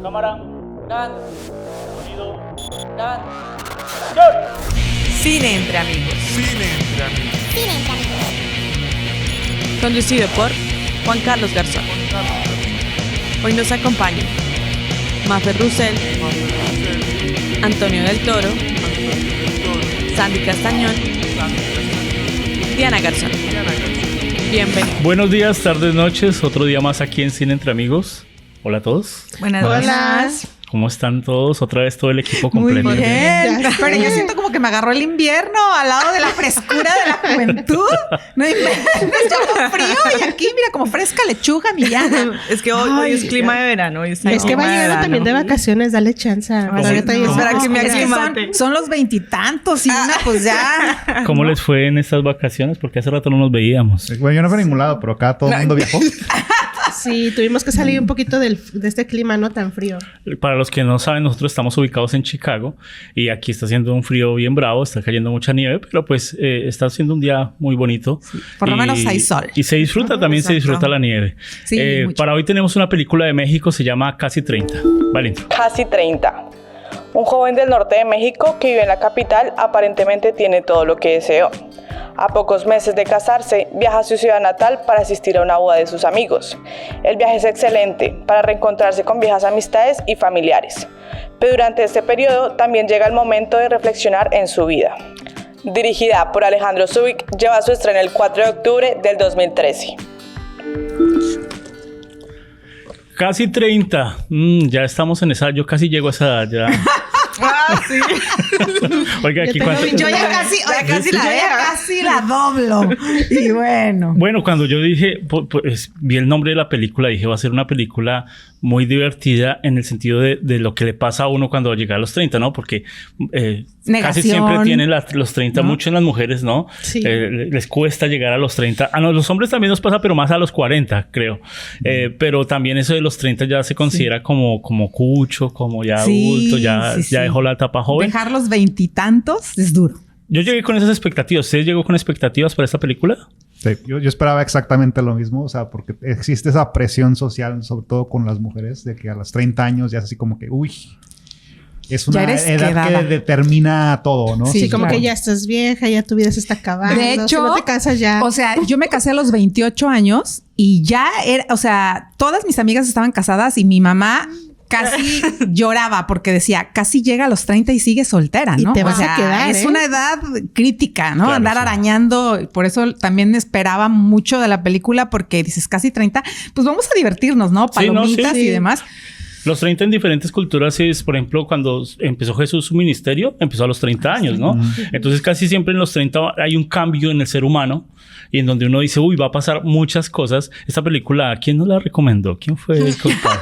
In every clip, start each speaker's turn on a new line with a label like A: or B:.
A: Cámara.
B: Dan.
A: Sonido.
B: Dan.
A: ¡Acción!
C: Cine entre amigos.
D: Cine entre amigos.
C: Conducido por Juan Carlos Garzón. Hoy nos acompañan Mafer Russell, Antonio del Toro, Sandy Castañón, Diana Garzón. Bienvenidos.
A: Buenos días, tardes, noches. Otro día más aquí en Cine entre amigos. Hola a todos.
C: Buenas noches.
A: ¿Cómo están todos? Otra vez todo el equipo completo.
E: Muy bien. Pero yo siento como que me agarró el invierno al lado de la frescura de la juventud. No inventes, yo con frío y aquí, mira, como fresca lechuga, Millana.
C: Es que hoy es clima de verano.
F: Es que va llegando también de vacaciones, dale chance.
C: Para que me aclimate.
E: Son los veintitantos y una pues ya.
A: ¿Cómo les fue en estas vacaciones? Porque hace rato no nos veíamos.
G: Bueno, yo no fui a ningún lado, pero acá todo el mundo viajó.
F: Sí, tuvimos que salir un poquito de este clima no tan frío.
A: Para los que no saben, nosotros estamos ubicados en Chicago y aquí está haciendo un frío bien bravo, está cayendo mucha nieve, pero pues está haciendo un día muy bonito.
E: Sí, por lo menos hay sol.
A: Y se disfruta, también se disfruta la nieve.
E: Sí,
A: para hoy tenemos una película de México, se llama Casi 30. Valiente.
B: Casi 30. Un joven del norte de México que vive en la capital aparentemente tiene todo lo que deseó. A pocos meses de casarse, viaja a su ciudad natal para asistir a una boda de sus amigos. El viaje es excelente para reencontrarse con viejas amistades y familiares. Pero durante este periodo también llega el momento de reflexionar en su vida. Dirigida por Alejandro Zubik, lleva su estreno el 4 de octubre del 2013.
A: Casi 30. Ya estamos en esa... Yo casi llego a esa edad ya.
C: Sí.
A: Oiga, aquí cuánto...
E: Yo ya casi la doblo. Y bueno.
A: Bueno, cuando yo dije... Pues, vi el nombre de la película, dije va a ser una película muy divertida en el sentido de lo que le pasa a uno cuando llega a los 30, ¿no? Porque casi siempre tienen los 30, ¿no? Mucho en las mujeres, ¿no?
F: Sí.
A: Les cuesta llegar a los 30. A los hombres también nos pasa, pero más a los 40, creo. Pero también eso de los 30 ya se considera como cucho, como ya adulto, ya dejó la etapa joven.
E: Dejar los veintitantos es duro.
A: Yo llegué con esas expectativas. ¿Usted llegó con expectativas para esta película?
G: Sí, yo esperaba exactamente lo mismo. O sea, porque existe esa presión social, sobre todo con las mujeres, de que a los 30 años ya es así como que, uy, es una edad que determina todo, ¿no?
F: Sí, como que ya estás vieja, ya tu vida se está acabando.
E: De hecho,
F: si no te casas ya.
E: O sea, yo me casé a los 28 años y ya era, o sea, todas mis amigas estaban casadas y mi mamá casi lloraba porque decía, casi llega a los 30 y sigue soltera, ¿no?
F: Y te vas a quedar,
E: es una edad crítica, ¿no?
A: Claro,
E: andar
A: sí.
E: Arañando. Por eso también esperaba mucho de la película porque dices, casi 30, pues vamos a divertirnos, ¿no? Palomitas y demás.
A: Los 30 en diferentes culturas es, por ejemplo, cuando empezó Jesús su ministerio, empezó a los 30 años, ¿no? Entonces casi siempre en los 30 hay un cambio en el ser humano y en donde uno dice, uy, va a pasar muchas cosas. Esta película, ¿quién nos la recomendó? ¿Quién fue el culpable?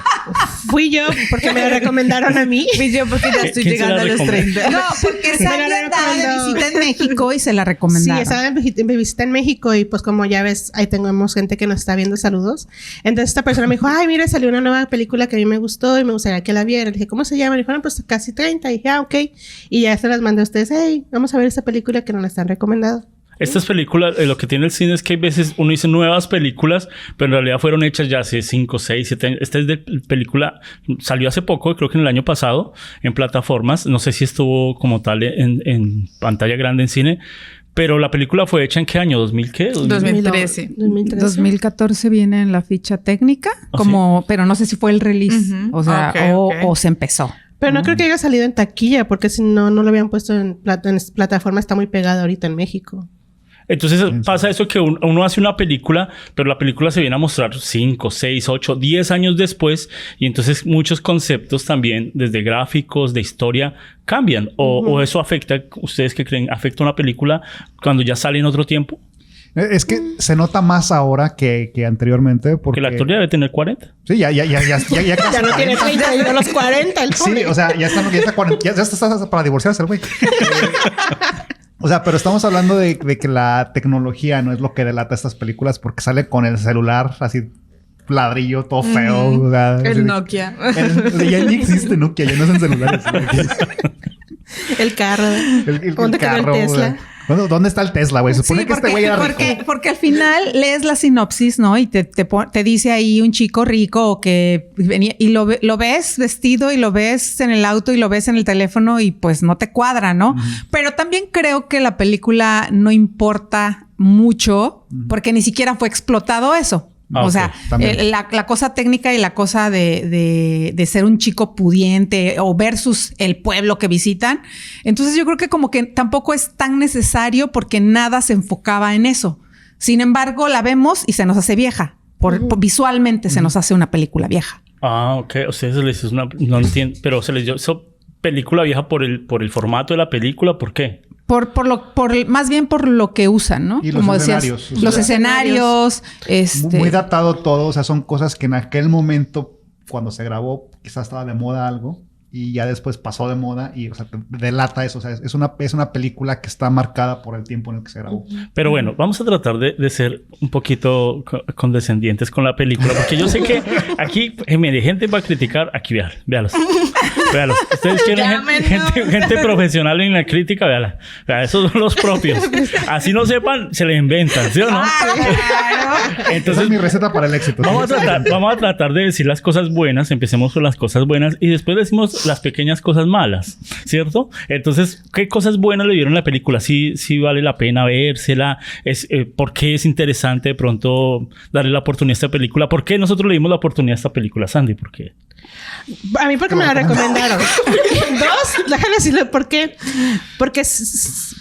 F: Fui yo, porque me la recomendaron a mí.
C: Y yo porque ya estoy
A: ¿Quién se
C: llegando
A: la
C: a los
A: recomendó?
C: 30.
E: No, porque Sandy andaba de visita en México y se la
F: Sí,
E: recomendaron.
F: estaba en visita en México y pues como ya ves, ahí tenemos gente que nos está viendo, saludos. Entonces esta persona me dijo, ay, mira, salió una nueva película que a mí me gustó y me gustaría que la viera. Le dije, ¿cómo se llama? Me dijeron, pues Casi 30. Y dije, ok. Y ya se las mandé a ustedes, hey, vamos a ver esta película que nos la están recomendando.
A: Estas películas, lo que tiene el cine es que hay veces uno dice nuevas películas, pero en realidad fueron hechas ya hace 5, 6, 7 años. Esta es de película, salió hace poco, creo que en el año pasado, en plataformas. No sé si estuvo como tal en pantalla grande en cine, pero la película fue hecha ¿en qué año? ¿2000 qué?
C: 2013.
E: 2014 viene en la ficha técnica, pero no sé si fue el release, o sea, o se empezó.
F: Pero no creo que haya salido en taquilla, porque si no, no lo habían puesto en plataforma. Está muy pegada ahorita en México.
A: Entonces pasa eso que uno hace una película, pero la película se viene a mostrar 5, 6, 8, 10 años después y entonces muchos conceptos también, desde gráficos, de historia, cambian. O eso afecta, ¿ustedes qué creen? ¿Afecta una película cuando ya sale en otro tiempo?
G: Es que se nota más ahora que anteriormente. Porque
A: el actor ya debe tener 40.
G: Sí, ya casi.
F: Ya no tiene 30, ya a los 40 el pobre.
G: Sí, o sea, ya está para divorciarse el güey. O sea, pero estamos hablando de que la tecnología no es lo que delata estas películas porque sale con el celular así ladrillo todo feo. O sea,
C: El Nokia.
G: Ya ni existe Nokia, ya no es en celulares.
F: El carro.
G: El
F: ¿Dónde quedó el
G: carro,
F: Tesla?
G: Bueno, ¿dónde está el Tesla, güey? Se supone
E: Sí,
G: que este güey era rico.
E: porque al final lees la sinopsis, ¿no? Y te dice ahí un chico rico que venía y lo ves vestido y lo ves en el auto y lo ves en el teléfono y pues no te cuadra, ¿no? Pero también creo que la película no importa mucho porque ni siquiera fue explotado eso. O sea, la cosa técnica y la cosa de ser un chico pudiente o versus el pueblo que visitan. Entonces yo creo que como que tampoco es tan necesario porque nada se enfocaba en eso. Sin embargo, la vemos y se nos hace vieja. Visualmente se nos hace una película vieja.
A: Ah, ok. O sea, se les hizo una... No entiendo. Pero se les dio película vieja por el formato de la película. ¿Por qué?
E: Más bien por lo que usan, ¿no?
G: Y los
E: como
G: escenarios.
E: Decías, los escenarios.
G: Muy datado todo. O sea, son cosas que en aquel momento, cuando se grabó, quizás estaba de moda algo. Y ya después pasó de moda y, o sea, te delata eso. O sea, es una película que está marcada por el tiempo en el que se grabó.
A: Pero bueno, vamos a tratar de ser un poquito condescendientes con la película. Porque yo sé que aquí gente va a criticar. Aquí, véalos. Ustedes quieren gente profesional en la crítica, véala. Esos son los propios. Así no sepan, se les inventan, ¿sí o no?
G: Entonces, esa es mi receta para el éxito.
A: Vamos a tratar de decir las cosas buenas. Empecemos con las cosas buenas y después decimos las pequeñas cosas malas, ¿cierto? Entonces, ¿qué cosas buenas le dieron a la película? Sí vale la pena vérsela. ¿Por qué es interesante de pronto darle la oportunidad a esta película? ¿Por qué nosotros le dimos la oportunidad a esta película, Sandy? ¿Por qué?
F: A mí porque me la recomendaron. Dos, déjame decirle por qué. Porque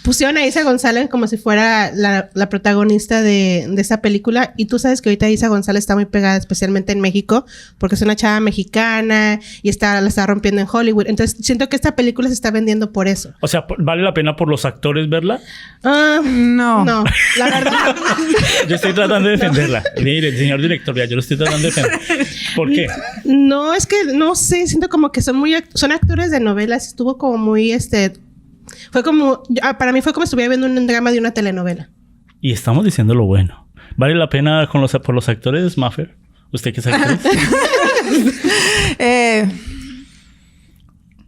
F: pusieron a Isa González como si fuera la protagonista de esa película. Y tú sabes que ahorita Isa González está muy pegada, especialmente en México, porque es una chava mexicana y la está rompiendo en Hollywood. Entonces siento que esta película se está vendiendo por eso.
A: O sea, ¿vale la pena por los actores verla?
E: No,
F: la verdad.
A: Yo estoy tratando de defenderla. Mire, el señor director, yo lo estoy tratando de defender. ¿Por qué?
F: No, es que no sé, siento como que son actores de novelas. Estuvo como muy fue como, para mí fue como si estuviera viendo un drama de una telenovela.
A: Y estamos diciendo lo bueno. ¿Vale la pena por los actores, Maffer? ¿Usted qué es actriz?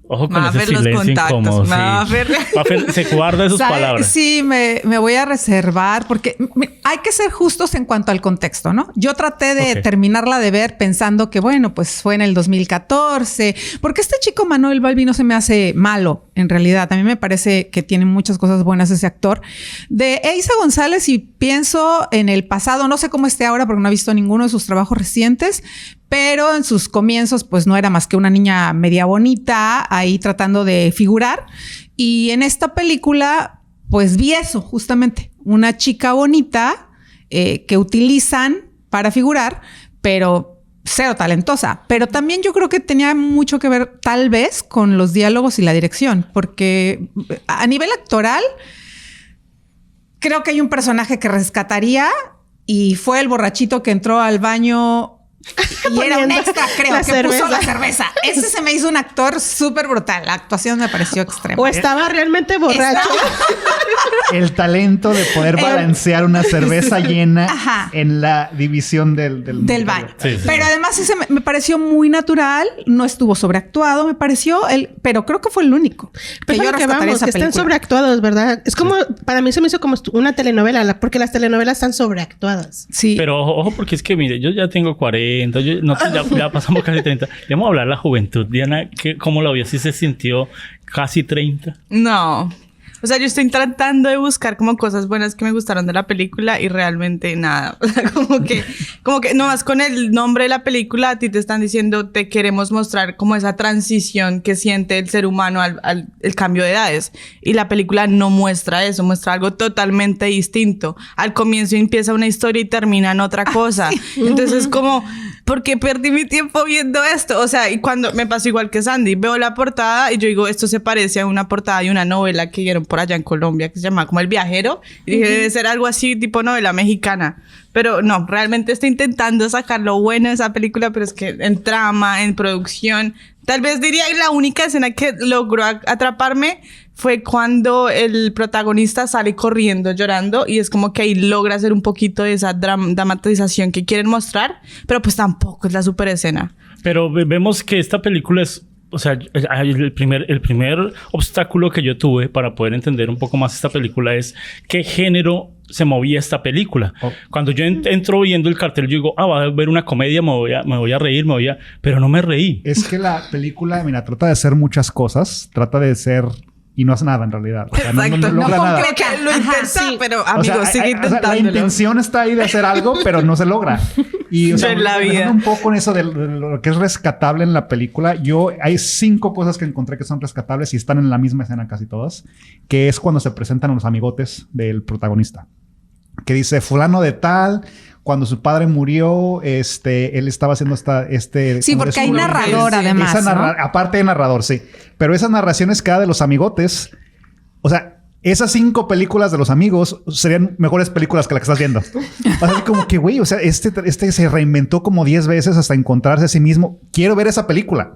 A: Ojo con ese silencio incómodo. Sí. Maffer se guarda sus palabras.
E: Sí, me voy a reservar porque hay que ser justos en cuanto al contexto, ¿no? Yo traté de terminarla de ver pensando que, bueno, pues fue en el 2014. Porque este chico Manuel Balbi no se me hace malo, en realidad. A mí me parece que tiene muchas cosas buenas ese actor. De Eiza González, y pienso en el pasado, no sé cómo esté ahora porque no he visto ninguno de sus trabajos recientes, pero en sus comienzos pues no era más que una niña media bonita ahí tratando de figurar. Y en esta película pues vi eso justamente, una chica bonita que utilizan para figurar, pero cero talentosa. Pero también yo creo que tenía mucho que ver tal vez con los diálogos y la dirección, porque a nivel actoral creo que hay un personaje que rescataría y fue el borrachito que entró al baño y era un extra, creo, que puso la cerveza. Ese se me hizo un actor súper brutal. La actuación me pareció extrema.
F: O estaba realmente borracho.
G: El talento de poder balancear una cerveza llena en la división del
E: baño. Sí. Pero además ese me pareció muy natural. No estuvo sobreactuado, me pareció. Pero creo que fue el único.
F: Pero yo rescataría esa película. Están sobreactuados, ¿verdad? Es como, para mí se me hizo como una telenovela, porque las telenovelas están sobreactuadas.
E: Sí.
A: Pero ojo, porque es que, mire, yo ya tengo 40. Ya pasamos casi 30. Vamos a hablar de la juventud. Diana, ¿cómo la vio? ¿Sí se sintió casi 30?
C: No. O sea, yo estoy tratando de buscar como cosas buenas que me gustaron de la película y realmente nada. O sea, como que nomás con el nombre de la película a ti te están diciendo te queremos mostrar como esa transición que siente el ser humano al cambio de edades. Y la película no muestra eso, muestra algo totalmente distinto. Al comienzo empieza una historia y termina en otra cosa. Sí. Entonces como, ¿por qué perdí mi tiempo viendo esto? O sea, y cuando me pasó igual que Sandy, veo la portada y yo digo, esto se parece a una portada de una novela que dieron por allá en Colombia que se llama como El Viajero. Y dije, debe ser algo así tipo novela mexicana. Pero no, realmente estoy intentando sacar lo bueno de esa película, pero es que en trama, en producción, tal vez diría que la única escena que logró atraparme fue cuando el protagonista sale corriendo, llorando, y es como que ahí logra hacer un poquito de esa dramatización que quieren mostrar, pero pues tampoco es la super escena.
A: Pero vemos que esta película o sea, el primer obstáculo que yo tuve para poder entender un poco más esta película es qué género se movía esta película. Cuando yo entro viendo el cartel, yo digo, va a ver una comedia, me voy a reír, pero no me reí.
G: Es que la película, mira, trata de ser muchas cosas, trata de ser... Y no hace nada en realidad. O sea, no logra nada.
C: Que lo intenta, pero
G: O sea,
C: sigue intentándolo.
G: la intención está ahí de hacer algo, pero no se logra. Y o sea,
C: en la vida.
G: un poco en eso de lo que es rescatable en la película. Hay 5 cosas que encontré que son rescatables y están en la misma escena casi todas. Que es cuando se presentan los amigotes del protagonista. Que dice, fulano de tal... Cuando su padre murió, él estaba haciendo
E: Sí, porque hay narrador además, ¿no?
G: Aparte de narrador, sí. Pero esas narraciones que da de los amigotes... O sea, esas 5 películas de los amigos serían mejores películas que la que estás viendo. O sea, como que, güey, o sea, este se reinventó como 10 veces hasta encontrarse a sí mismo. Quiero ver esa película.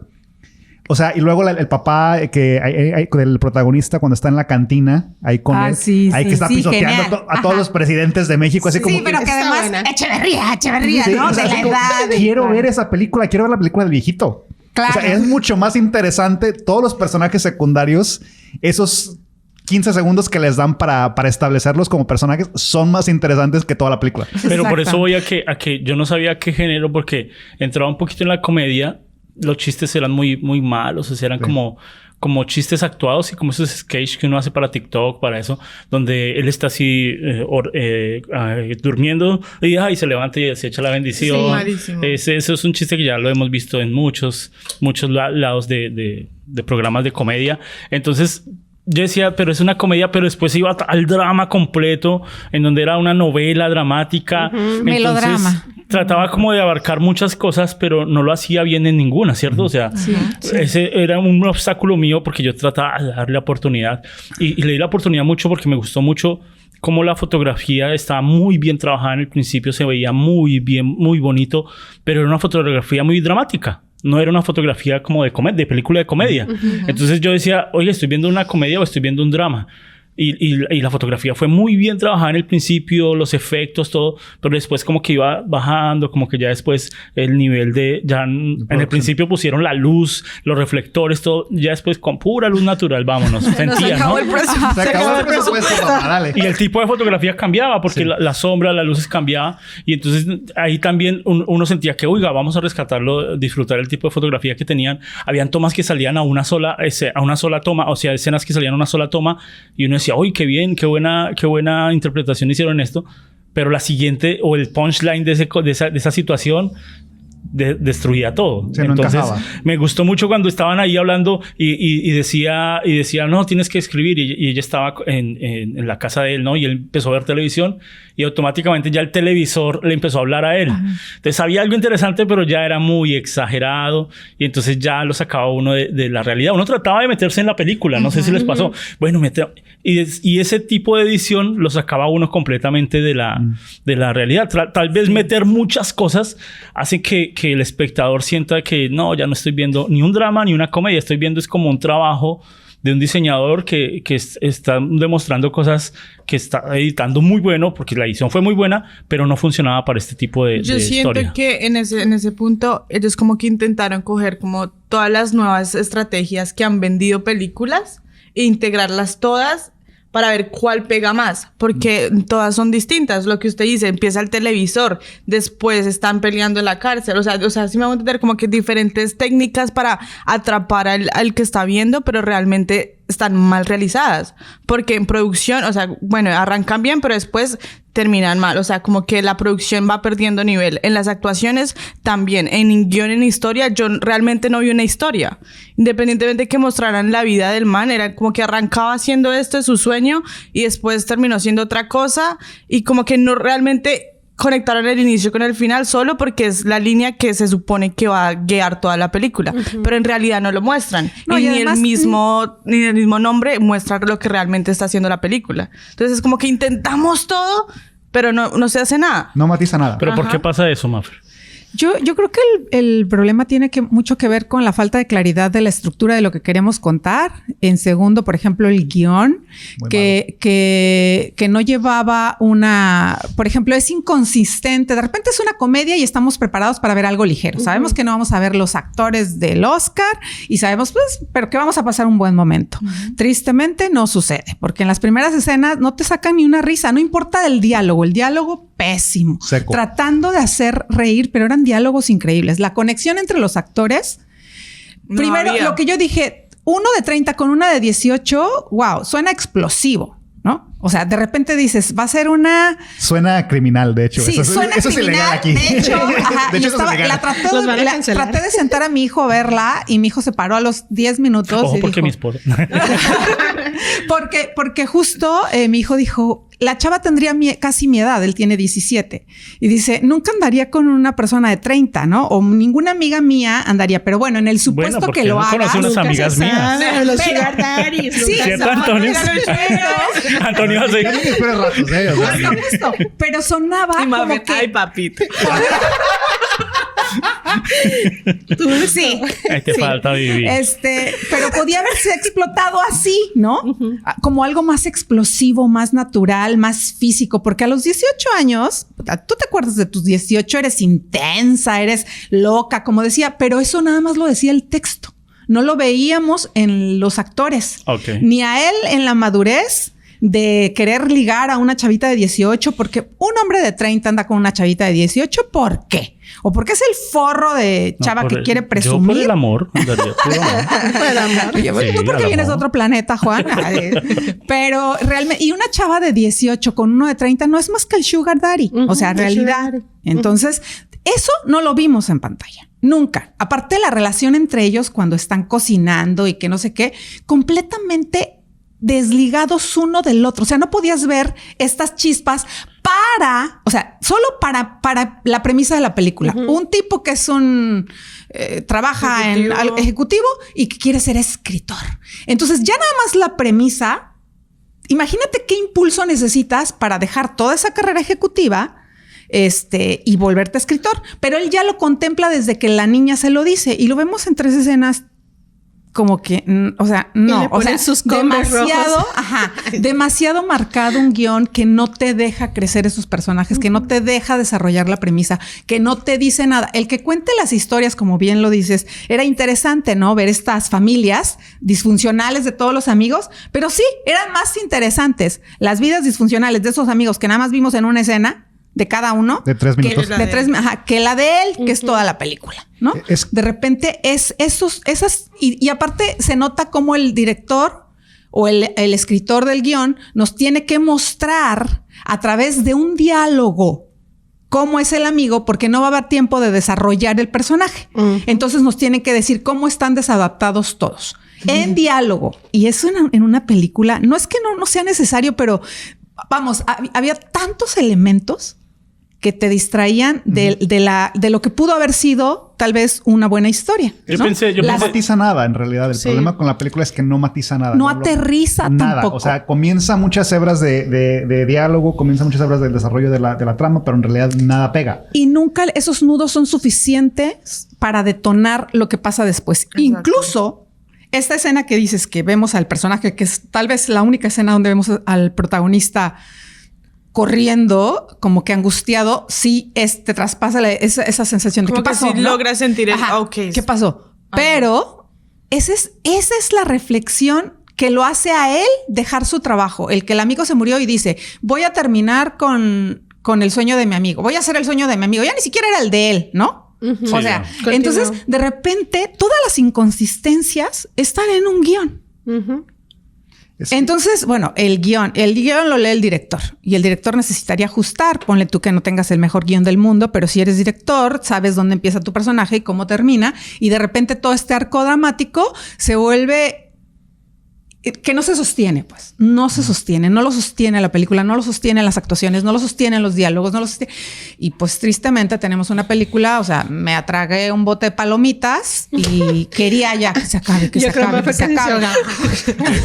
G: O sea, y luego el papá del protagonista cuando está en la cantina, ahí con él, que está pisoteando a todos los presidentes de México, así como...
E: Sí, pero que además...
F: Buena.
E: Echeverría,
G: sí,
E: ¿no?
G: o sea,
E: de la edad.
G: Quiero ver esa película, quiero ver la película del viejito.
E: Claro.
G: O sea, es mucho más interesante todos los personajes secundarios, esos 15 segundos que les dan para establecerlos como personajes son más interesantes que toda la película.
A: Pero por eso voy a que yo no sabía qué género, porque entraba un poquito en la comedia. Los chistes eran muy, muy malos. O sea, eran como chistes actuados y como esos sketches que uno hace para TikTok, para eso, donde él está así durmiendo y se levanta y se echa la bendición.
C: Sí, malísimo.
A: Eso es un chiste que ya lo hemos visto en muchos lados de programas de comedia. Entonces... Yo decía, pero es una comedia, pero después iba al drama completo, en donde era una novela dramática. Entonces,
E: melodrama.
A: Trataba como de abarcar muchas cosas, pero no lo hacía bien en ninguna, ¿cierto? O sea, ese era un obstáculo mío porque yo trataba de darle la oportunidad. Y le di la oportunidad mucho porque me gustó mucho cómo la fotografía estaba muy bien trabajada en el principio, se veía muy bien, muy bonito, pero era una fotografía muy dramática. No era una fotografía como de película de comedia. Entonces yo decía, oye, ¿estoy viendo una comedia o estoy viendo un drama? Y la fotografía fue muy bien trabajada en el principio, los efectos, todo, pero después como que iba bajando, como que ya después el nivel en el principio pusieron la luz, los reflectores, todo, ya después con pura luz natural, vámonos, sentía, ¿no?
G: Se acabó el presupuesto, papá, dale.
A: Y el tipo de fotografía cambiaba porque la sombra, las luces cambiaba y entonces ahí también uno sentía que, oiga, vamos a rescatarlo, disfrutar el tipo de fotografía que tenían. Habían tomas que salían a una sola toma, o sea, escenas que salían a una sola toma y uno decía, uy, qué bien, qué buena interpretación hicieron esto. Pero la siguiente o el punchline de esa situación destruía todo. Entonces me gustó mucho cuando estaban ahí hablando y decía no, tienes que escribir, y ella estaba en la casa de él, ¿no? Y él empezó a ver televisión y automáticamente ya el televisor le empezó a hablar a él. Entonces había algo interesante, pero ya era muy exagerado y entonces ya lo sacaba uno de la realidad. Uno trataba de meterse en la película, no sé si les pasó. Bueno, y ese tipo de edición lo sacaba uno completamente de la realidad. Tal vez meter muchas cosas hace que el espectador sienta que no, ya no estoy viendo ni un drama ni una comedia, estoy viendo es como un trabajo de un diseñador que está demostrando cosas, que está editando muy bueno, porque la edición fue muy buena, pero no funcionaba para este tipo de
C: Yo siento
A: historia.
C: que en ese punto ellos como que intentaron coger como todas las nuevas estrategias que han vendido películas e integrarlas todas para ver cuál pega más, porque todas son distintas. Lo que usted dice, empieza el televisor, después están peleando en la cárcel, o sea, sí me voy a entender como que diferentes técnicas para atrapar al que está viendo, pero realmente están mal realizadas, porque en producción, o sea, bueno, arrancan bien, pero después terminan mal, o sea, como que la producción va perdiendo nivel. En las actuaciones también, en guión, en historia, yo realmente no vi una historia. Independientemente de que mostraran la vida del man, era como que arrancaba haciendo esto de su sueño y después terminó siendo otra cosa y como que no realmente conectaron el inicio con el final solo porque es la línea que se supone que va a guiar toda la película, pero en realidad no lo muestran.
E: No,
C: y
E: además,
C: ni el mismo nombre muestra lo que realmente está haciendo la película. Entonces es como que intentamos todo, pero no se hace nada.
G: No matiza nada.
A: ¿Pero por qué pasa eso, Maffer?
E: Yo creo que el problema tiene mucho que ver con la falta de claridad de la estructura de lo que queremos contar. En segundo, por ejemplo, el guión, que no llevaba por ejemplo, es inconsistente. De repente es una comedia y estamos preparados para ver algo ligero. Sabemos que no vamos a ver los actores del Oscar y sabemos, pues, pero que vamos a pasar un buen momento. Tristemente no sucede, porque en las primeras escenas no te sacan ni una risa, no importa el diálogo pésimo,
G: seco,
E: tratando de hacer reír, pero eran diálogos increíbles. La conexión entre los actores, primero, lo que yo dije, uno de 30 con una de 18, wow, suena explosivo, ¿no? O sea, de repente dices, va a ser una...
G: Suena criminal, de hecho.
E: Sí,
G: eso
E: suena
G: es
E: criminal,
G: ilegal aquí.
E: de hecho. Ajá,
G: de hecho,
E: traté de sentar a mi hijo a verla y mi hijo se paró a los 10 minutos.
A: Ojo,
E: y
A: porque
E: dijo,
A: mi esposo.
E: porque justo mi hijo dijo, la chava tendría casi mi edad, él tiene 17. Y dice, nunca andaría con una persona de 30, ¿no? O ninguna amiga mía andaría. Pero bueno, en el supuesto que lo hagas...
A: conocí unas amigas mías.
F: Los sugar daddies.
E: Sí,
A: ¿Cierto, Antonio? Antonio hace...
E: Justo. Pero sonaba como que...
C: Ay, papito.
E: Sí.
A: Ahí te falta vivir.
E: Pero podía haberse explotado así, ¿no? Como algo más explosivo, más natural, más físico. Porque a los 18 años, tú te acuerdas de tus 18, eres intensa, eres loca, como decía, pero eso nada más lo decía el texto. No lo veíamos en los actores.
A: Okay.
E: Ni a él en la madurez de querer ligar a una chavita de 18, porque un hombre de 30 anda con una chavita de 18, ¿por qué? O porque es el forro de chava que quiere presumir.
A: Yo por el amor, andaría, puro amor.
E: Oye, tú porque vienes de otro planeta, Juan. Pero realmente, y una chava de 18 con uno de 30 no es más que el sugar daddy. O sea, en realidad. Entonces, eso no lo vimos en pantalla. Nunca. Aparte de la relación entre ellos cuando están cocinando y que no sé qué, completamente desligados uno del otro. O sea, no podías ver estas chispas solo para la premisa de la película. Un tipo que es trabaja en algo ejecutivo y que quiere ser escritor. Entonces, ya nada más la premisa, imagínate qué impulso necesitas para dejar toda esa carrera ejecutiva y volverte escritor. Pero él ya lo contempla desde que la niña se lo dice y lo vemos en 3 escenas. Como que, o sea, no, o sea, demasiado marcado un guión que no te deja crecer esos personajes, que no te deja desarrollar la premisa, que no te dice nada. El que cuente las historias, como bien lo dices, era interesante, ¿no? Ver estas familias disfuncionales de todos los amigos, pero sí, eran más interesantes las vidas disfuncionales de esos amigos que nada más vimos en una escena de cada uno.
G: De 3 minutos.
E: Que la de él, que es toda la película, ¿no? De repente es esas... Y aparte se nota como el director o el escritor del guión nos tiene que mostrar a través de un diálogo cómo es el amigo, porque no va a haber tiempo de desarrollar el personaje. Entonces nos tienen que decir cómo están desadaptados todos. En diálogo. Y eso en una película, no es que no sea necesario, pero vamos, había tantos elementos que te distraían de lo que pudo haber sido tal vez una buena historia.
A: ¿no?
G: No matiza nada, en realidad. El problema con la película es que no matiza nada.
E: No aterriza tampoco.
G: O sea, comienza muchas hebras de diálogo, comienza muchas hebras del desarrollo de la trama, pero en realidad nada pega.
E: Y nunca esos nudos son suficientes para detonar lo que pasa después. Exacto. Incluso esta escena que dices que vemos al personaje, que es tal vez la única escena donde vemos al protagonista corriendo, como que angustiado, sí te traspasa esa sensación de
C: como
E: qué pasó.
C: Que sí, ¿no? Logras sentir el
E: ¿qué pasó? Pero esa es la reflexión que lo hace a él dejar su trabajo. El que el amigo se murió y dice, voy a terminar con el sueño de mi amigo. Voy a hacer el sueño de mi amigo. Ya ni siquiera era el de él, ¿no? O sea, entonces de repente todas las inconsistencias están en un guión. Entonces, bueno, el guión lo lee el director y el director necesitaría ajustar. Ponle tú que no tengas el mejor guión del mundo, pero si eres director, sabes dónde empieza tu personaje y cómo termina. Y de repente todo este arco dramático se vuelve que no se sostiene, pues. No se sostiene. No lo sostiene la película, no lo sostiene las actuaciones, no lo sostienen los diálogos, no lo sostiene. Y pues tristemente tenemos una película, o sea, me atragué un bote de palomitas y quería ya que se acabe, que se acabe.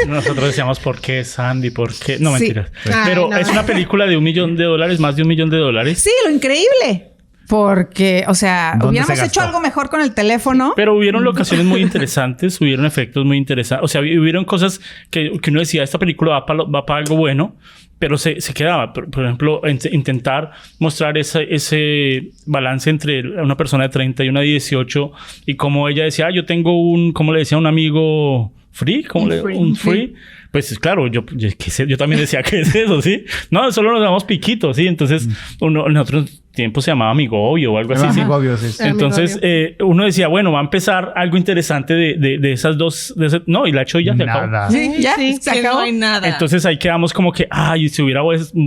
A: Nosotros decíamos, ¿por qué Sandy? ¿Por qué? No, mentiras. Pero es una película de $1 millón, más de $1 millón.
E: Sí, lo increíble. Porque, o sea,
G: ¿Dónde
E: hubiéramos
G: se
E: hecho
G: gastó?
E: algo mejor con el teléfono.
A: Pero hubieron locaciones muy interesantes, hubieron efectos muy interesantes. O sea, hubieron cosas que uno decía, esta película va para algo bueno, pero se quedaba. Por ejemplo, intentar mostrar ese balance entre una persona de 30 y una de 18 y como ella decía, yo tengo ¿cómo le decía? Un amigo free, un free. Pues claro, yo también decía que es eso, ¿sí? No, solo nos damos piquitos, ¿sí? Entonces, en otro tiempo se llamaba Amigovio o algo así, ¿sí?
G: Amigovio, sí.
A: Entonces, uno decía, bueno, va a empezar algo interesante de esas dos... no, y la hecho ya se acabó.
G: Nada.
E: Sí, ya,
C: Sí,
E: se
C: que
E: acabó.
C: no hay nada.
A: Entonces ahí quedamos como que, ay, si hubiera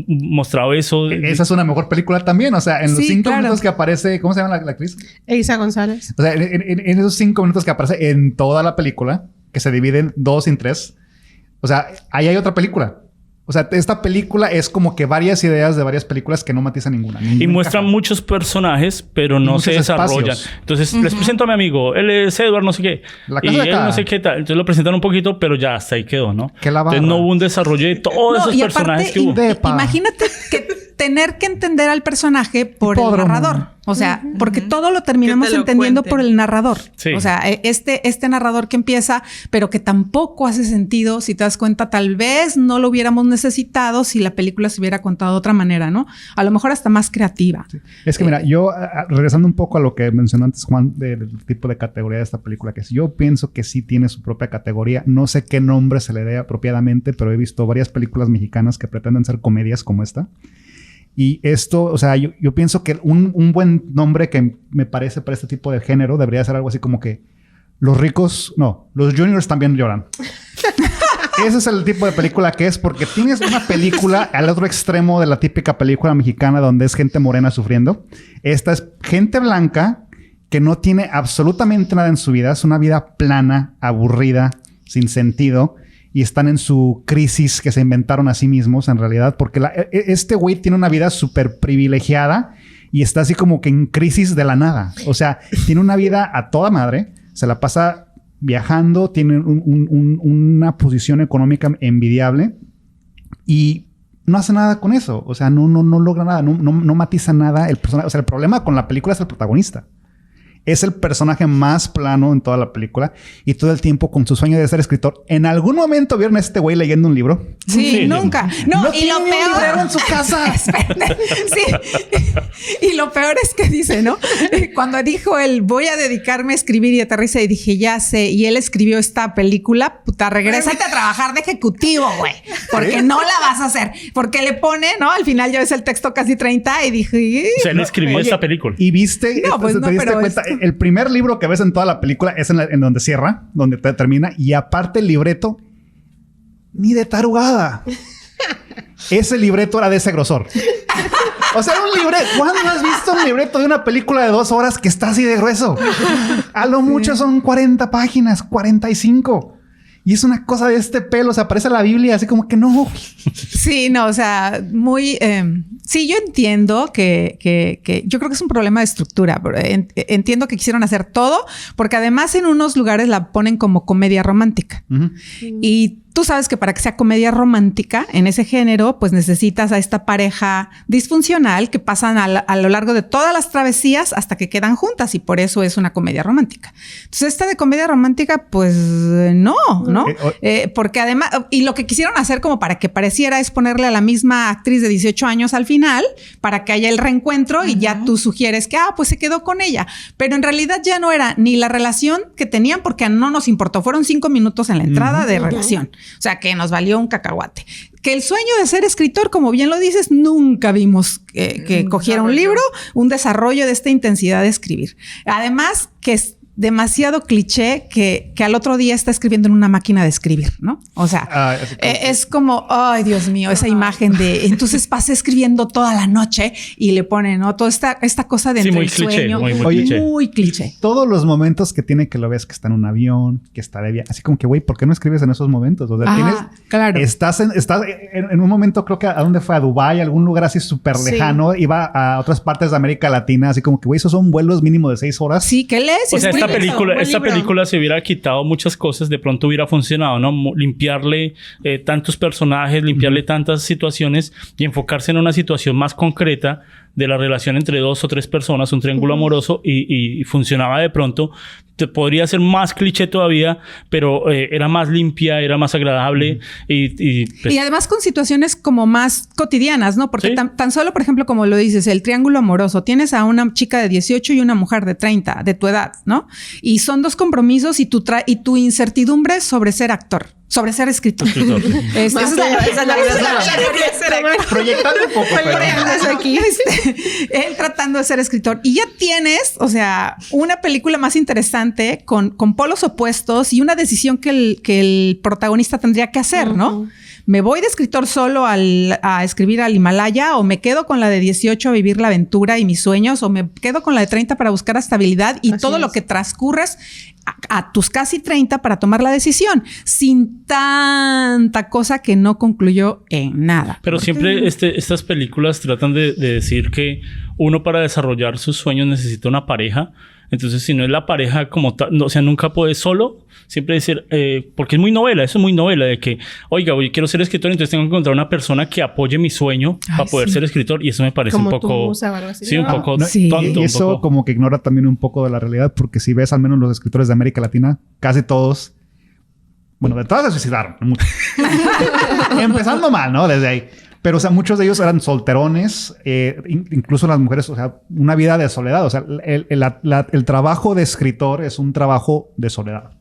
A: mostrado eso...
G: Esa es una mejor película también. O sea, en los
E: Sí,
G: 5
E: claro.
G: minutos que aparece... ¿Cómo se llama la actriz?
F: Isa González.
G: O sea, en esos 5 minutos que aparece en toda la película, que se divide en 2 y en 3, o sea, ahí hay otra película. O sea, esta película es como que varias ideas de varias películas que no matizan ninguna.
A: Y muestran
G: encaja.
A: muchos personajes, pero no
G: Muchos
A: se desarrollan.
G: espacios.
A: Entonces, les presento a mi amigo. Él es Edward, no sé qué.
G: La
A: Y
G: casa de
A: él
G: cada.
A: no sé qué tal. Entonces lo presentan un poquito, pero ya hasta ahí quedó, ¿no?
G: Que la
A: Entonces
G: barra.
A: no hubo un desarrollo de todos esos
E: y
A: personajes que hubo.
G: Depa.
E: Imagínate que tener que entender al personaje por el
G: Hipódromo.
E: narrador. O sea, porque todo lo terminamos
C: Que te lo
E: entendiendo
C: cuente.
E: por el narrador.
A: Sí.
E: O sea, este narrador que empieza, pero que tampoco hace sentido, si te das cuenta, tal vez no lo hubiéramos necesitado si la película se hubiera contado de otra manera, ¿no? A lo mejor hasta más creativa.
G: Es que mira, yo regresando un poco a lo que mencionó antes Juan del tipo de categoría de esta película, que es, yo pienso que sí tiene su propia categoría. No sé qué nombre se le dé apropiadamente, pero he visto varias películas mexicanas que pretenden ser comedias como esta. Y esto, o sea, yo pienso que un buen nombre que me parece para este tipo de género debería ser algo así como que los juniors también lloran. Ese es el tipo de película que es, porque tienes una película al otro extremo de la típica película mexicana donde es gente morena sufriendo. Esta es gente blanca que no tiene absolutamente nada en su vida. Es una vida plana, aburrida, sin sentido. Y están en su crisis que se inventaron a sí mismos, en realidad. Porque este güey tiene una vida súper privilegiada y está así como que en crisis de la nada. O sea, tiene una vida a toda madre. Se la pasa viajando, tiene una posición económica envidiable y no hace nada con eso. O sea, no logra nada, no matiza nada el personaje. O sea, el problema con la película es el protagonista. Es el personaje más plano en toda la película y todo el tiempo con su sueño de ser escritor. ¿En algún momento vieron a este güey leyendo un libro?
E: Sí,
A: Sí.
E: nunca. No, y
G: tiene
E: lo
G: un librero
E: peor
G: en su casa.
E: Espérate. Sí. Y lo peor es que dice, ¿no? Cuando dijo él, voy a dedicarme a escribir y aterriza y dije, ya sé. Y él escribió esta película, puta, regrésate a trabajar de ejecutivo, güey. Porque no la vas a hacer. Porque le pone, ¿no? Al final ya ves el texto casi 30 y dije...
A: O sea, él escribió
G: Oye,
A: esta película.
G: Y viste,
E: No, pues
G: te
E: no,
G: diste
E: pero
G: cuenta, el primer libro que ves en toda la película es en donde cierra, donde termina, y aparte el libreto, ni de tarugada. Ese libreto era de ese grosor. O sea, un libreto. ¿Cuándo has visto un libreto de una película de 2 horas que está así de grueso? A lo mucho son 40 páginas, 45. Y es una cosa de este pelo. O sea, parece la Biblia, así como que no.
E: Sí, no, o sea, muy... sí, yo entiendo que yo creo que es un problema de estructura. Pero entiendo que quisieron hacer todo, porque además en unos lugares la ponen como comedia romántica.
G: Uh-huh.
E: Y tú sabes que para que sea comedia romántica en ese género, pues necesitas a esta pareja disfuncional que pasan a lo largo de todas las travesías hasta que quedan juntas y por eso es una comedia romántica. Entonces esta de comedia romántica, pues no. Porque además, y lo que quisieron hacer como para que pareciera es ponerle a la misma actriz de 18 años al final para que haya el reencuentro y ya tú sugieres que, pues se quedó con ella. Pero en realidad ya no era ni la relación que tenían porque no nos importó. Fueron 5 minutos en la entrada de relación. O sea, que nos valió un cacahuate. Que el sueño de ser escritor, como bien lo dices, nunca vimos que cogiera un libro, un desarrollo de esta intensidad de escribir. Además, que es demasiado cliché que al otro día está escribiendo en una máquina de escribir, ¿no? O sea, es como, ay, Dios mío, esa imagen de entonces pasé escribiendo toda la noche y le ponen, ¿no? Toda esta cosa de
A: Sí,
E: entre
A: muy
E: el
A: cliché,
E: sueño,
A: muy
G: cliché.
E: muy cliché.
G: Todos los momentos que tiene que lo ves que está en un avión, que está de viaje. Así como que, güey, ¿por qué no escribes en esos momentos? O sea,
E: claro.
G: Estás en un momento, creo que ¿a dónde fue? A Dubái, algún lugar así súper lejano. Iba a otras partes de América Latina. Así como que, güey, esos son vuelos mínimo de 6 horas.
E: Sí, ¿qué lees?
A: O sea, esta
C: libro.
A: película se hubiera quitado muchas cosas, de pronto hubiera funcionado, ¿no? Limpiarle tantos personajes, limpiarle tantas situaciones y enfocarse en una situación más concreta de la relación entre 2 o 3 personas, un triángulo amoroso, y funcionaba de pronto. Podría ser más cliché todavía, pero era más limpia, era más agradable
E: y además con situaciones como más cotidianas, ¿no? Porque tan solo, por ejemplo, como lo dices, el triángulo amoroso, tienes a una chica de 18 y una mujer de 30, de tu edad, ¿no? Y son 2 compromisos y tu incertidumbre sobre ser actor. Sobre ser escritor. Esa es la
G: proyectando un poco.
E: Él tratando de ser escritor. Y ya tienes, o sea, una película más interesante con polos opuestos y una decisión que el protagonista tendría que hacer, ¿no? ¿Me voy de escritor solo a escribir al Himalaya o me quedo con la de 18 a vivir la aventura y mis sueños o me quedo con la de 30 para buscar estabilidad y todo lo que transcurres a tus casi 30 para tomar la decisión sin tanta cosa que no concluyó en nada?
A: Pero siempre estas películas tratan de decir que uno para desarrollar sus sueños necesita una pareja. Entonces, si no es la pareja como tal, o sea, nunca puedes solo. Siempre decir, porque es muy novela, eso es muy novela, de que, oiga, yo quiero ser escritor, entonces tengo que encontrar una persona que apoye mi sueño para poder ser escritor. Y eso me parece
F: como
A: un poco... Sí, un poco tonto.
G: Y eso como que ignora también un poco de la realidad, porque si ves al menos los escritores de América Latina, casi todos, bueno, de todas se suicidaron. Empezando mal, ¿no? Desde ahí. Pero, o sea, muchos de ellos eran solterones, incluso las mujeres, o sea, una vida de soledad. O sea, el trabajo de escritor es un trabajo de soledad.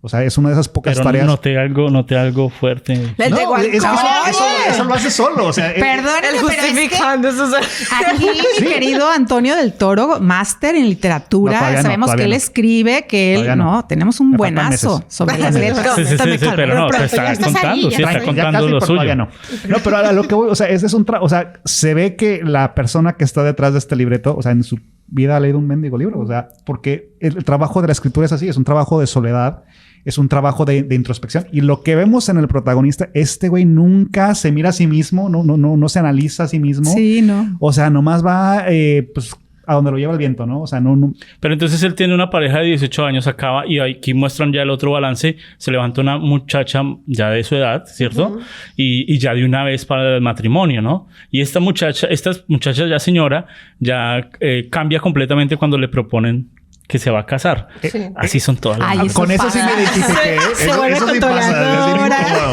G: O sea, es una de esas pocas tareas.
A: Noté algo fuerte.
G: No, es que eso lo hace solo. O sea,
E: perdónenme,
C: justificando
E: pero es que aquí, mi querido Antonio del Toro, máster en literatura, sabemos que él escribe, que él... No, tenemos un buenazo sobre las letras.
A: Sí, pero no, te está contando lo suyo.
G: No, pero a lo que voy, o sea, ese es un o sea, se ve que la persona que está detrás de este libreto, o sea, en su vida ha leído un mendigo libro, o sea, porque el trabajo de la escritura es así, es un trabajo de soledad. Es un trabajo de introspección. Y lo que vemos en el protagonista, este güey nunca se mira a sí mismo, no se analiza a sí mismo.
E: Sí, no.
G: O sea, nomás va pues a donde lo lleva el viento, ¿no? O sea, no.
A: Pero entonces él tiene una pareja de 18 años, acaba, y aquí muestran ya el otro balance. Se levanta una muchacha ya de su edad, ¿cierto? Y ya de una vez para el matrimonio, ¿no? Y esta muchacha ya señora, ya cambia completamente cuando le proponen que se va a casar. Así son todas las...
G: Con eso sí me identifiqué. Eso sí pasa.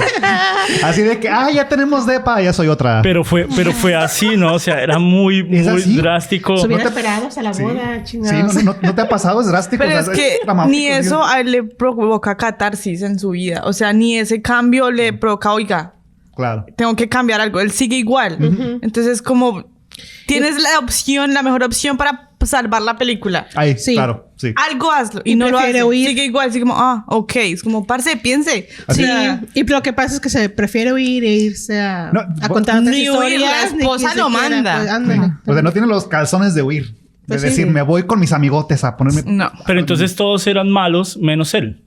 G: Así de que, ya tenemos depa, ya soy otra.
A: Pero fue así, ¿no? O sea, era muy drástico.
F: Se hubieran esperado hasta la boda, chingados.
G: Sí, no te ha pasado, es drástico.
B: Pero o sea, es que ni eso a él le provoca catarsis en su vida. O sea, ni ese cambio le provoca, oiga,
G: claro,
B: tengo que cambiar algo. Él sigue igual. Entonces, como tienes la mejor opción para salvar la película.
G: Ahí, sí. Claro, sí.
B: Algo hazlo. Y no lo hace. Sigue igual, así como, ok. Es como, parce, piense.
F: Sí. Y lo que pasa es que se prefiere huir e irse a contar otras historias.
B: La esposa lo manda.
G: O sea, no tiene los calzones de huir.
F: Pues
G: de decir, me voy con mis amigotes a ponerme...
B: No.
A: Pero entonces todos eran malos, menos él.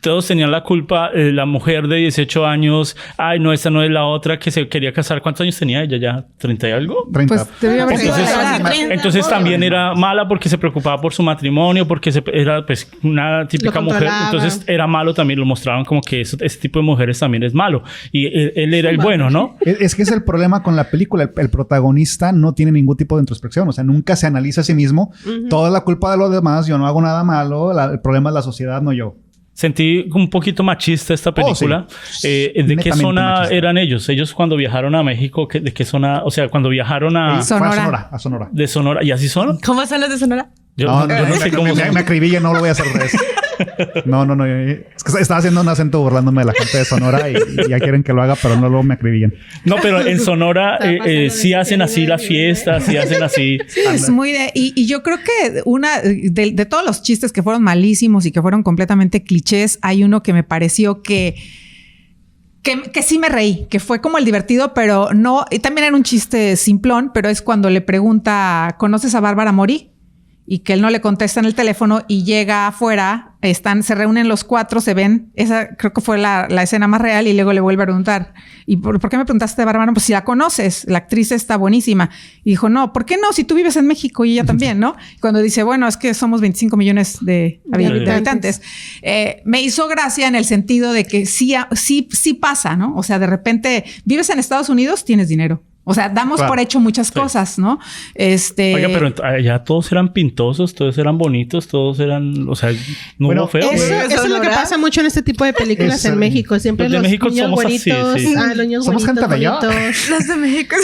A: Todos tenían la culpa. La mujer de 18 años, no, esta no es la otra que se quería casar. ¿Cuántos años tenía ella ya? ¿30 y algo?
G: 30.
E: Pues debe haber sido
A: entonces también era mala porque se preocupaba por su matrimonio, porque era pues una típica mujer. Entonces era malo también. Lo mostraban como que ese tipo de mujeres también es malo. Y él era el bueno, ¿no?
G: Es que es el problema con la película. El protagonista no tiene ningún tipo de introspección. O sea, nunca se analiza a sí mismo. Toda la culpa de los demás. Yo no hago nada malo. El problema es la sociedad, no yo.
A: Sentí un poquito machista esta película. ¿De qué zona machista eran ellos? Ellos cuando viajaron a México, ¿de qué zona? O sea, cuando viajaron a...
E: Sonora.
G: A Sonora.
A: ¿De Sonora? ¿Y así son?
B: ¿Cómo son los de Sonora?
A: Yo no sé cómo son.
G: Me acribilla, no lo voy a hacer de eso. No. Es que estaba haciendo un acento burlándome de la gente de Sonora y ya quieren que lo haga, pero no luego me acribillan.
A: No, pero en Sonora sí hacen así las fiestas, sí hacen así.
E: Sí, es muy de... Y yo creo que una de todos los chistes que fueron malísimos y que fueron completamente clichés, hay uno que me pareció que sí me reí, que fue como el divertido, pero no... Y también era un chiste simplón, pero es cuando le pregunta, ¿conoces a Bárbara Mori? Y que él no le contesta en el teléfono y llega afuera, se reúnen los 4, se ven. Esa creo que fue la escena más real y luego le vuelve a preguntar. ¿Y por qué me preguntaste de Bárbara? Pues si la conoces, la actriz está buenísima. Y dijo, no, ¿por qué no? Si tú vives en México y ella también, ¿no? Cuando dice, bueno, es que somos 25 millones de habitantes. Me hizo gracia en el sentido de que sí pasa, ¿no? O sea, de repente vives en Estados Unidos, tienes dinero. O sea, damos por hecho muchas cosas, ¿no?
A: Oiga, pero allá todos eran pintosos, todos eran bonitos, todos eran... O sea, no hubo feos.
F: Eso es lo que pasa mucho en este tipo de películas en México. Siempre los
A: México
F: niños bonitos...
A: así, sí.
F: los niños
G: Somos
F: bonitos,
G: gente bella.
F: bonitos.
C: Los de México.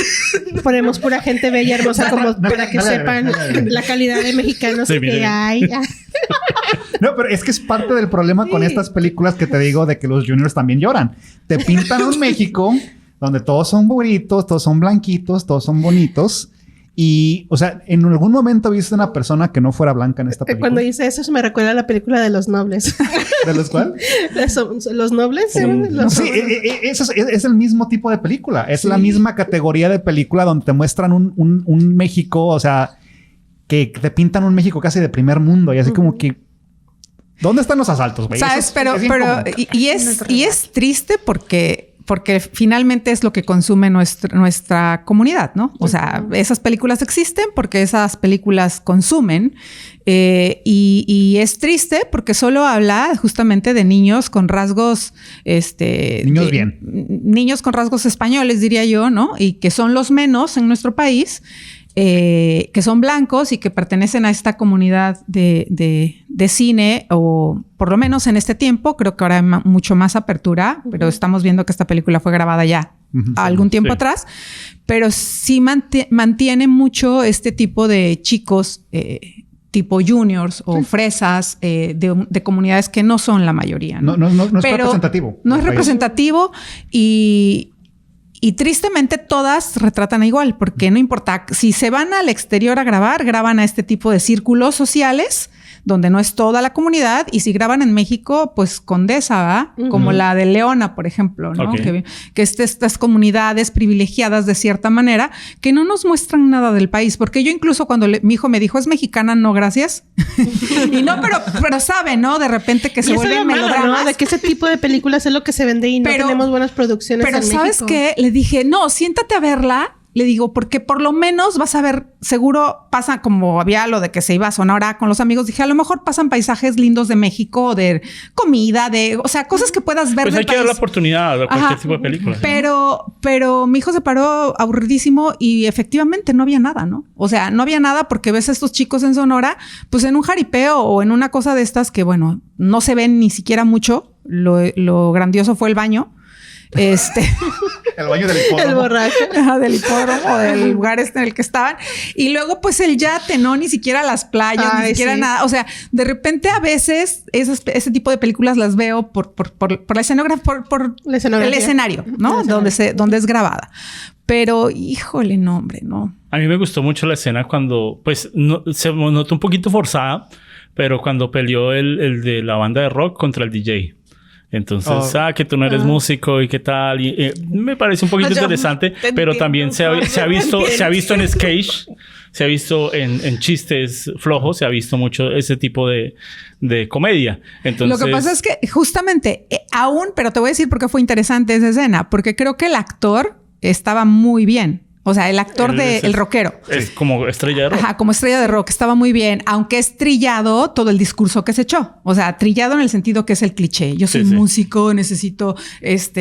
F: Ponemos pura gente bella, hermosa, como para que sepan la calidad de mexicanos que hay.
G: No, pero es que es parte del problema con estas películas que te digo de que los juniors también lloran. Te pintan un México donde todos son bonitos, todos son blanquitos, todos son bonitos. Y, o sea, ¿en algún momento viste una persona que no fuera blanca en esta película?
F: Cuando dice eso, me recuerda a la película de Los Nobles.
G: ¿De los cuál?
F: ¿Los Nobles?
G: Sí, es el mismo tipo de película. Es la misma categoría de película donde te muestran un México, o sea, que te pintan un México casi de primer mundo. Y así como que... ¿Dónde están los asaltos, güey?
E: ¿Sabes? Es triste porque finalmente es lo que consume nuestra comunidad, ¿no? O sea, esas películas existen porque esas películas consumen y es triste porque solo habla justamente de niños con rasgos, niños con rasgos españoles, diría yo, ¿no? Y que son los menos en nuestro país. Que son blancos y que pertenecen a esta comunidad de cine, o por lo menos en este tiempo. Creo que ahora hay mucho más apertura, pero estamos viendo que esta película fue grabada ya algún tiempo atrás, pero sí mantiene mucho este tipo de chicos tipo juniors o fresas de comunidades que no son la mayoría, ¿no?
G: No es representativo.
E: No es representativo y tristemente todas retratan igual, porque no importa. Si se van al exterior a grabar, graban a este tipo de círculos sociales donde no es toda la comunidad. Y si graban en México, pues Condesa, ¿va? Como la de Leona, por ejemplo, ¿no? Okay. Que estas comunidades privilegiadas de cierta manera que no nos muestran nada del país. Porque yo incluso cuando mi hijo me dijo, ¿es mexicana? No, gracias. Y no, pero sabe, ¿no? De repente que se vuelven melodramas.
F: ¿no? De que ese tipo de películas es lo que se vende y no tenemos buenas producciones en México.
E: Pero ¿sabes qué? Le dije, no, siéntate a verla. Le digo, porque por lo menos vas a ver, seguro pasa como había lo de que se iba a Sonora con los amigos. Dije, a lo mejor pasan paisajes lindos de México, de comida, o sea, cosas que puedas ver.
A: Pues hay que dar la oportunidad a cualquier tipo de película.
E: Pero mi hijo se paró aburridísimo y efectivamente no había nada, ¿no? O sea, no había nada porque ves a estos chicos en Sonora, pues en un jaripeo o en una cosa de estas que, bueno, no se ven ni siquiera mucho. Lo grandioso fue el baño.
G: El baño del hipódromo.
F: El borracho.
E: Del hipódromo, del lugar en el que estaban. Y luego, pues, el yate, ¿no? Ni siquiera las playas, ni siquiera nada. O sea, de repente, a veces, ese tipo de películas las veo por la escenografía, por el escenario, ¿no? Donde es grabada. Pero, híjole, no, hombre, no.
A: A mí me gustó mucho la escena cuando, pues, se notó un poquito forzada, pero cuando peleó el de la banda de rock contra el DJ. Entonces, que tú no eres músico y qué tal. Y, me parece un poquito interesante, pero también se ha visto en sketch, se ha visto en chistes flojos, se ha visto mucho ese tipo de comedia. Entonces,
E: lo que pasa es que justamente pero te voy a decir por qué fue interesante esa escena, porque creo que el actor estaba muy bien. O sea, el actor el rockero.
A: Es como estrella de rock.
E: Ajá, como estrella de rock. Estaba muy bien. Aunque es trillado todo el discurso que se echó. O sea, trillado en el sentido que es el cliché. Yo soy músico, necesito,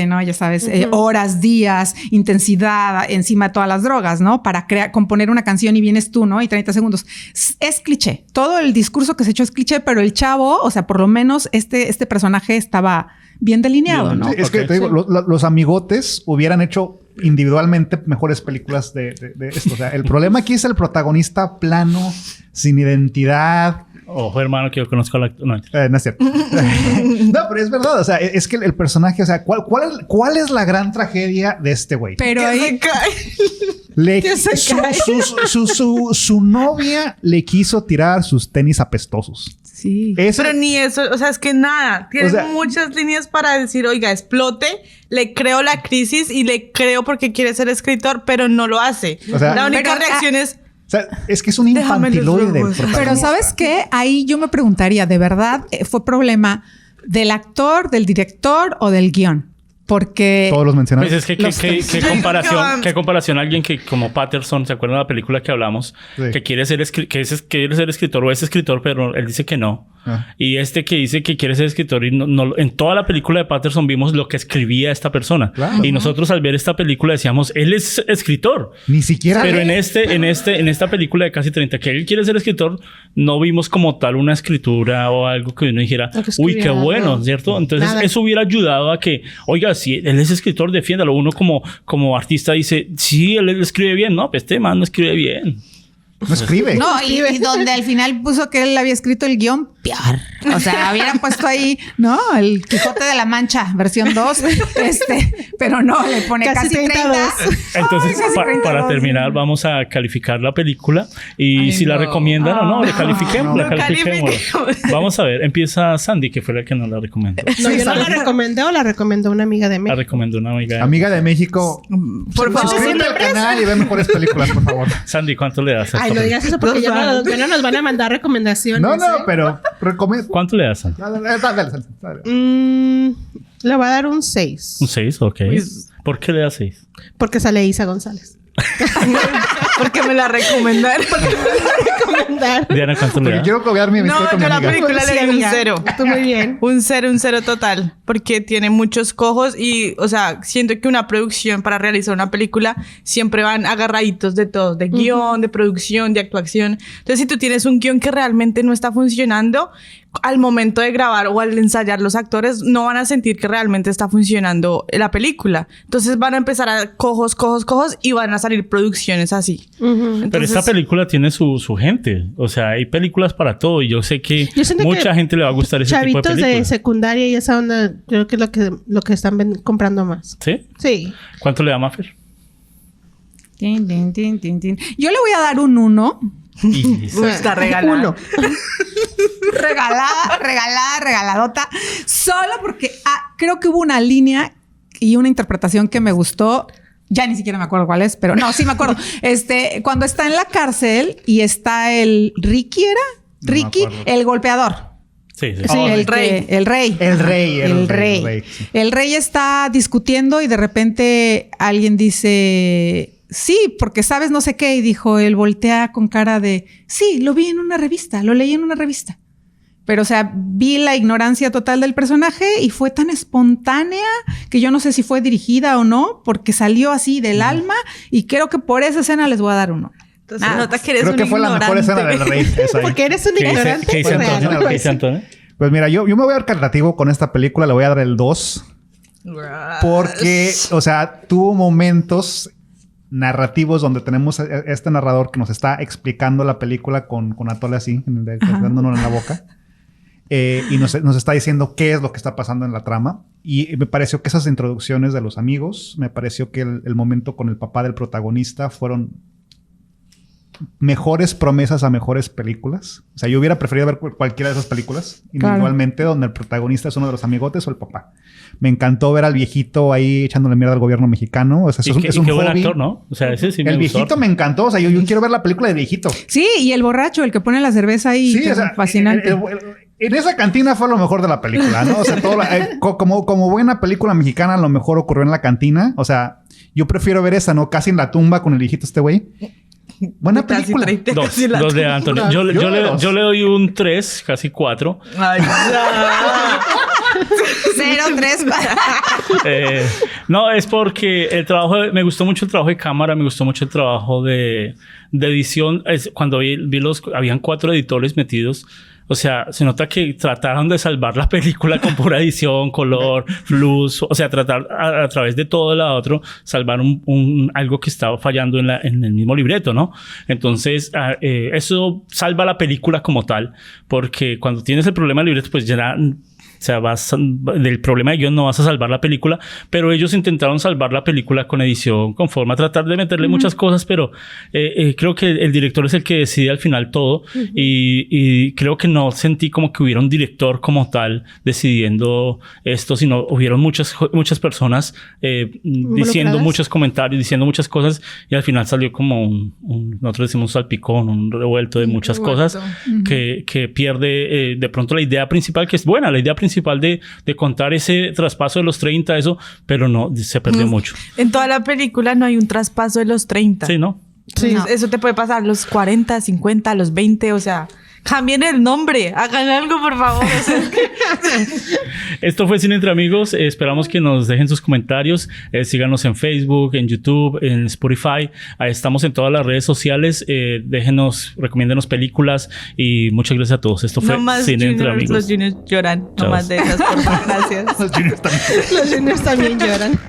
E: ¿no? Ya sabes, horas, días, intensidad encima de todas las drogas, ¿no? Para componer una canción y vienes tú, ¿no? Y 30 segundos. Es cliché. Todo el discurso que se echó es cliché, pero el chavo, o sea, por lo menos este personaje estaba bien delineado, ¿no?
G: Es que te digo, los amigotes hubieran hecho individualmente mejores películas de esto. O sea, el problema aquí es el protagonista plano, sin identidad.
A: Ojo, hermano, que yo conozco a la... No
G: es cierto. No, pero es verdad. O sea, es que el personaje... O sea, ¿cuál es la gran tragedia de este güey?
E: Pero ahí...
G: Su novia le quiso tirar sus tenis apestosos.
E: Sí.
C: Pero ni eso, o sea, es que nada. Tiene muchas líneas para decir, oiga, explote, le creo la crisis y le creo porque quiere ser escritor, pero no lo hace. O sea, la única reacción es...
G: O sea, es que es un infantiloide.
E: Pero ¿sabes qué? Ahí yo me preguntaría, ¿de verdad fue problema del actor, del director o del guión? porque...
G: Todos los mencionados.
A: Pues es que qué comparación a alguien que como Patterson, ¿se acuerdan de la película que hablamos? Sí. Que quiere ser escritor o es escritor, pero él dice que no. Y este que dice que quiere ser escritor y no, en toda la película de Patterson vimos lo que escribía esta persona. Claro. Y nosotros al ver esta película decíamos, él es escritor.
G: Ni siquiera.
A: Pero en esta película de Casi 30, que él quiere ser escritor, no vimos como tal una escritura o algo que uno dijera, uy, qué bueno, ¿cierto? Entonces eso hubiera ayudado a que, oiga, si él es escritor, defiéndalo. Uno como artista dice, sí, él escribe bien. No, pues este man no escribe bien.
G: No escribe.
E: No, y donde al final puso que él había escrito el guión, peor. O sea, hubieran puesto ahí, ¿no? El Quijote de la Mancha, versión 2. Pero no, le pone casi 30.
A: Entonces, para terminar, vamos a calificar la película. Y si la recomiendan o no, la califiquemos. Vamos a ver. Empieza Sandy, que fue la que nos la recomendó.
F: No, yo no la recomendé, o la recomendó una amiga de México.
A: La recomendó una amiga.
G: Amiga de México.
C: Por favor,
G: suscríbete al canal y ve mejores películas, por favor.
A: Sandy, ¿cuánto le das?
F: Ay, no digas eso porque ya no nos van a mandar recomendaciones.
G: No, pero
A: ¿cuánto le das?
G: Dale.
F: Le voy a dar un 6.
A: ¿Un 6? Ok. ¿Por qué le das 6?
F: Porque sale Isa González.
C: Porque me la recomendaron.
A: Diana, ¿cuánto le das?
G: Porque quiero copiar mi amistad con mi amiga.
C: No, yo la película le di un 0.
F: Tú muy bien.
C: Un 0 total. Porque tiene muchos cojos y, o sea, siento que una producción para realizar una película siempre van agarraditos de todo. De guión, de producción, de actuación. Entonces, si tú tienes un guión que realmente no está funcionando, al momento de grabar o al ensayar los actores no van a sentir que realmente está funcionando la película. Entonces van a empezar a cojos y van a salir producciones así. Entonces,
A: pero esta película tiene su gente. O sea, hay películas para todo y yo sé que mucha gente le va a gustar ese tipo de películas.
F: Chavitos de secundaria y esa onda creo que es lo que están comprando más.
A: ¿Sí?
F: Sí.
A: ¿Cuánto le da Maffer?
E: Yo le voy a dar un 1.
C: Está regalado.
E: Regaladota. Solo porque creo que hubo una línea y una interpretación que me gustó. Ya ni siquiera me acuerdo cuál es, pero no, sí me acuerdo. Cuando está en la cárcel y está el Ricky, ¿era?
G: No
E: Ricky, el golpeador.
A: Sí.
E: El rey. El rey está discutiendo y de repente alguien dice... Sí, porque sabes no sé qué. Y dijo, él voltea con cara de... Sí, lo vi en una revista, lo leí en una revista. Pero, o sea, vi la ignorancia total del personaje y fue tan espontánea que yo no sé si fue dirigida o no, porque salió así del alma y creo que por esa escena les voy a dar 1.
C: Entonces, nota que eres
G: creo que fue
C: ignorante.
G: La mejor escena del rey.
F: Porque eres un ignorante.
A: ¿Qué dice Antonio?
G: Pues mira, yo me voy a dar cartativo con esta película. Le voy a dar el 2. Porque, o sea, tuvo momentos... narrativos donde tenemos este narrador que nos está explicando la película con atole así, dándonos en la boca. Y nos está diciendo qué es lo que está pasando en la trama. Y me pareció que esas introducciones de los amigos, me pareció que el momento con el papá del protagonista fueron mejores promesas a mejores películas. O sea, yo hubiera preferido ver cualquiera de esas películas individualmente, donde el protagonista es uno de los amigotes o el papá. Me encantó ver al viejito ahí echándole mierda al gobierno mexicano. O sea, es un
A: qué buen
G: hobby.
A: actor, ¿no? O sea, ese sí me
G: el
A: gustó.
G: viejito me encantó. O sea, yo quiero ver la película de viejito.
E: Sí, y el borracho, el que pone la cerveza ahí.
G: Sí, o sea, fascinante. En esa cantina fue lo mejor de la película, ¿no? O sea, como buena película mexicana, lo mejor ocurrió en la cantina. O sea, yo prefiero ver esa, ¿no? Casi en la tumba con el viejito este güey. Buena película.
A: Dos de Antonio. Yo le doy un 3, casi 4.
C: Ay, ya.
E: 0, 3, 4.
A: No, es porque me gustó mucho el trabajo de cámara, me gustó mucho el trabajo de edición. Cuando vi habían 4 editores metidos. O sea, se nota que trataron de salvar la película con pura edición, color, luz. O sea, tratar a través de todo lo otro, salvar algo que estaba fallando en el mismo libreto, ¿no? Entonces, eso salva la película como tal. Porque cuando tienes el problema del libreto, pues ya... O sea, del problema de guión no vas a salvar la película, pero ellos intentaron salvar la película con edición, con forma, tratar de meterle muchas cosas, pero creo que el director es el que decide al final todo y creo que no sentí como que hubiera un director como tal decidiendo esto, sino hubieron muchas personas diciendo muchos comentarios, diciendo muchas cosas y al final salió como nosotros decimos salpicón, un revuelto de muchas cosas que pierde de pronto la idea principal, que es buena, la idea principal principal de contar ese traspaso de los 30, eso, pero no, se perdió mucho.
C: En toda la película no hay un traspaso de los 30.
A: Sí, ¿no?
C: Sí,
E: No.
C: eso te puede pasar a los 40, 50, a los 20, o sea, cambien el nombre, hagan algo, por favor. O sea,
A: Esto fue Cine Entre Amigos. Esperamos que nos dejen sus comentarios. Síganos en Facebook, en YouTube, en Spotify. Ahí estamos en todas las redes sociales. Déjenos, recomiéndenos películas y muchas gracias a todos. Esto fue
C: no más
A: Cine Entre
C: juniors,
A: Amigos.
C: los juniors lloran, no
A: Chao.
C: más de esas, por favor, gracias.
G: Los juniors también.
F: Los juniors también lloran.